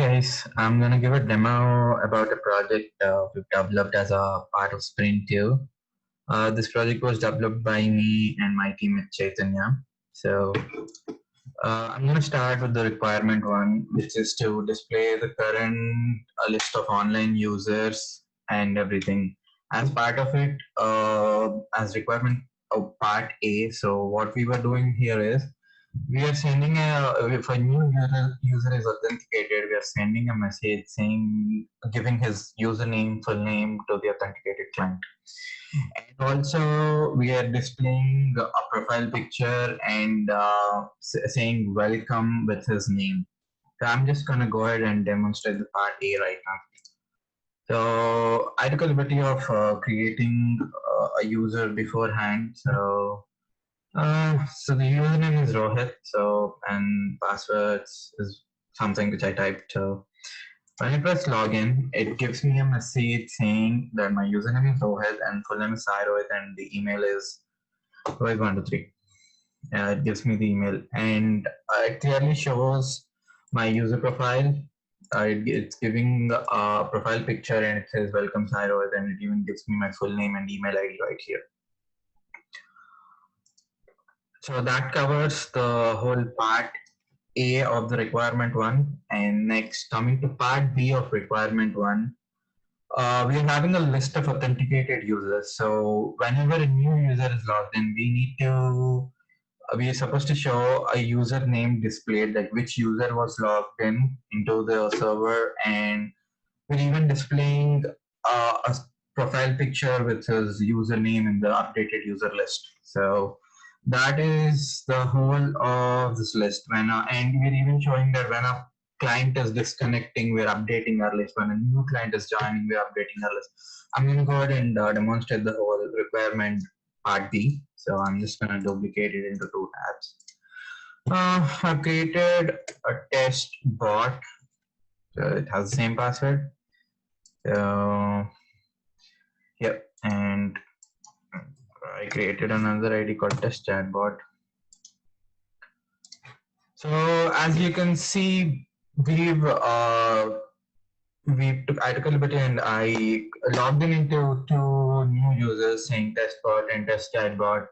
guys, I'm gonna give a demo about a project we've developed as a part of Sprint2. This project was developed by me and my team at Chaitanya. So I'm gonna start with the requirement one, which is to display the current list of online users and everything. As part of it, as requirement of part A, so what we were doing here is we are sending if a new user is authenticated, we are sending a message saying, giving his username, full name to the authenticated client. And also we are displaying a profile picture and saying welcome with his name. So I'm just gonna go ahead and demonstrate the part A right now. So I took a liberty of creating a user beforehand. So the username is Rohit. So and passwords is something which I typed. So when I press login, it gives me a message saying that my username is Rohit and full name is Rohit and the email is Rohit123. It gives me the email and it clearly shows my user profile. It's giving a profile picture and it says welcome Rohit and it even gives me my full name and email ID right here. So that covers the whole part A of the requirement one. And next, coming to part B of requirement one, we are having a list of authenticated users. So whenever a new user is logged in, we are supposed to show a username displayed, like which user was logged in into the server, and we're even displaying a profile picture with his username in the updated user list. So that is the whole of this list. And we're even showing that when a client is disconnecting, we're updating our list. When a new client is joining, we're updating our list. I'm going to go ahead and demonstrate the whole requirement part B. So I'm just going to duplicate it into two tabs. I've created a test bot. So it has the same password. So, yep, and I created another ID called test chatbot. So as you can see, I took a liberty and I logged in into two new users saying testbot and test chatbot,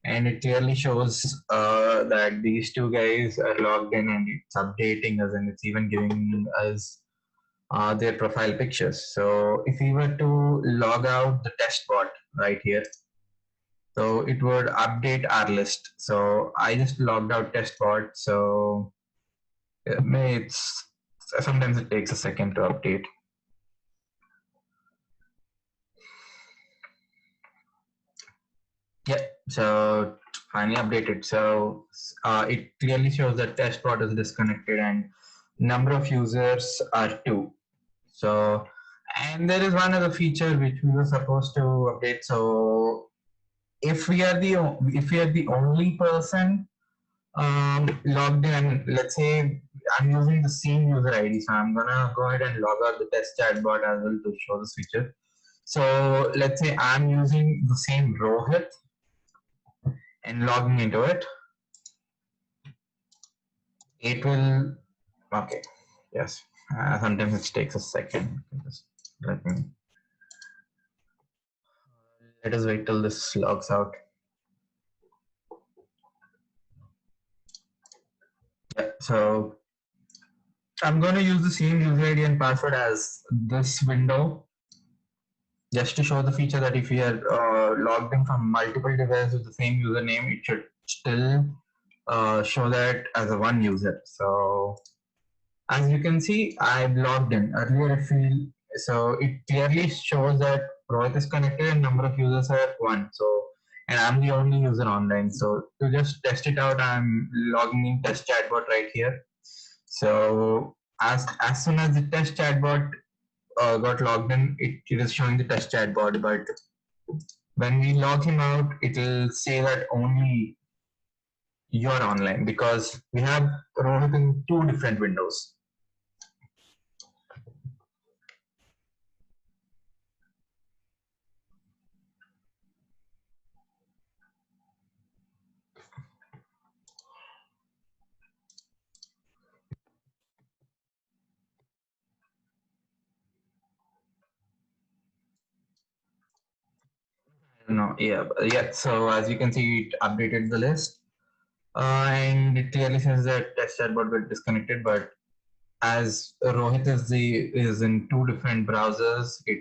and it clearly shows that these two guys are logged in and it's updating us and it's even giving us their profile pictures. So if we were to log out the test bot right here, so it would update our list. So I just logged out test bot. So it's sometimes it takes a second to update. Yeah, so finally updated. So it clearly shows that test bot is disconnected and number of users are 2. So, and there is one other feature which we were supposed to update. So if we are the only person logged in, and let's say I'm using the same user ID, so I'm gonna go ahead and log out the test chatbot as well to show this feature. So let's say I'm using the same Rohit and logging into it. It will, okay, yes. Sometimes it takes a second. Just let me, let us wait till this logs out. Yeah, so I'm going to use the same user ID and password as this window just to show the feature that if you are logged in from multiple devices with the same username, it should still show that as a one user. So as you can see, I've logged in. Earlier, so it clearly shows that Rohit is connected and number of users are 1. So and I'm the only user online. So to just test it out, I'm logging in test chatbot right here. So as soon as the test chatbot got logged in, it is showing the test chatbot. But when we log him out, it will say that only you're online because we have Rohit in two different windows. No, yeah. So as you can see, it updated the list, and it clearly says that test chatbot got disconnected. But as Rohit is in two different browsers, it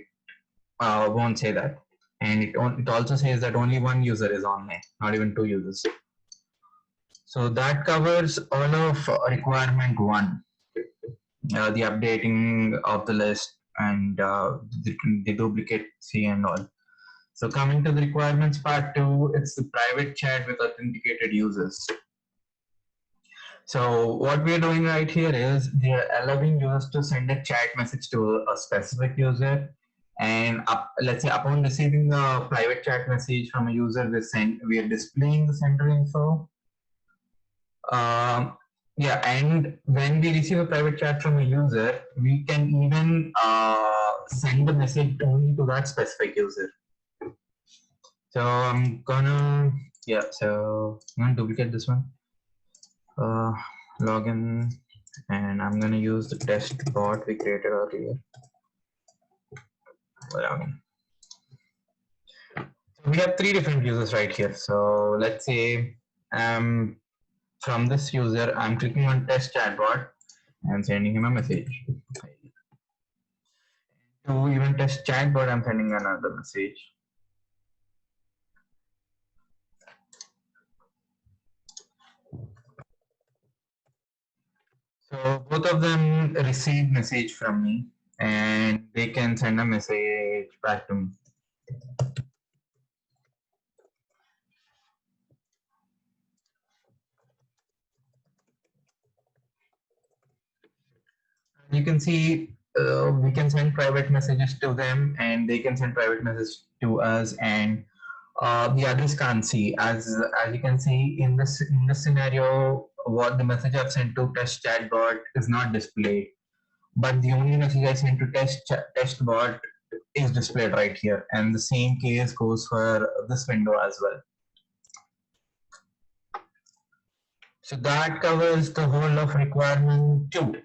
won't say that, and it also says that only one user is online, not even two users. So that covers all of requirement one, the updating of the list and the duplicate C and all. So coming to the requirements part two, it's the private chat with authenticated users. So what we're doing right here is we are allowing users to send a chat message to a specific user, and let's say upon receiving a private chat message from a user, we are displaying the sender info. Yeah, and when we receive a private chat from a user, we can even send the message only to that specific user. So I'm gonna duplicate this one. Login, and I'm gonna use the test bot we created earlier. Login. So we have three different users right here. So let's say from this user, I'm clicking on test chatbot and sending him a message. To even test chatbot, I'm sending another message. So both of them receive message from me, and they can send a message back to me. You can see we can send private messages to them, and they can send private messages to us, and the others can't see. As you can see in this scenario, what the message I've sent to test chatbot is not displayed, but the only message I sent to test bot is displayed right here, and the same case goes for this window as well. So that covers the whole of requirement two.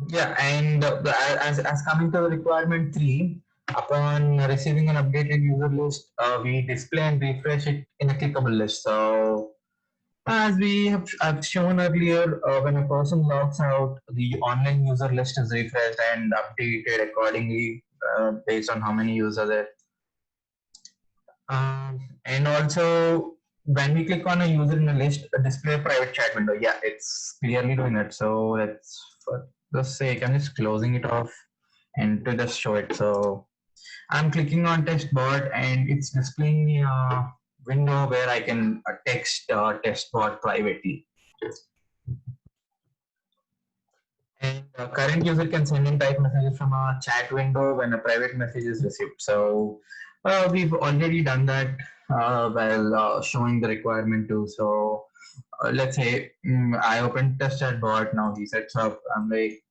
Yeah, and as coming to the requirement three, upon receiving an updated user list, we display and refresh it in a clickable list. So as we have I've shown earlier, when a person logs out, the online user list is refreshed and updated accordingly based on how many users are there. And also, when we click on a user in a list, display a private chat window. Yeah, it's clearly doing it. So let's, for the sake, I'm just closing it off and to just show it. So I'm clicking on test bot and it's displaying me a window where I can text test bot privately. And current user can send in type messages from a chat window when a private message is received. So we've already done that while showing the requirement too. So let's say I open test chat bot. Now he sets up. I'm like,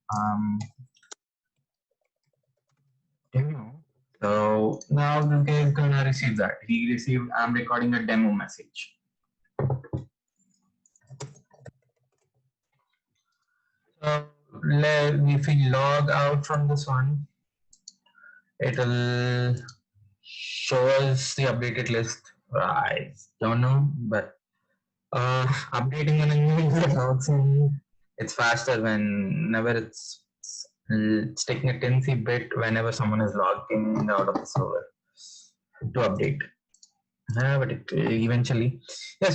demo. So now this guy is gonna receive that. He received. I'm recording a demo message. So if we log out from this one, it'll show us the updated list. I don't know, but updating on a new user logs in. It's faster whenever it's taking a 10 bit whenever someone is logged in out of the server to update. But it eventually, yeah.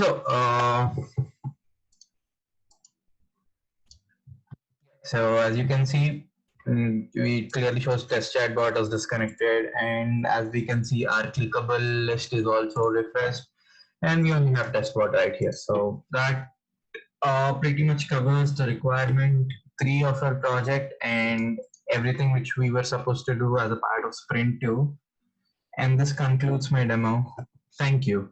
So as you can see, we clearly shows test chatbot is disconnected, and as we can see, our clickable list is also refreshed, and we only have test bot right here. So that pretty much covers the requirement three of our project and everything which we were supposed to do as a part of sprint 2. And this concludes my demo. Thank you.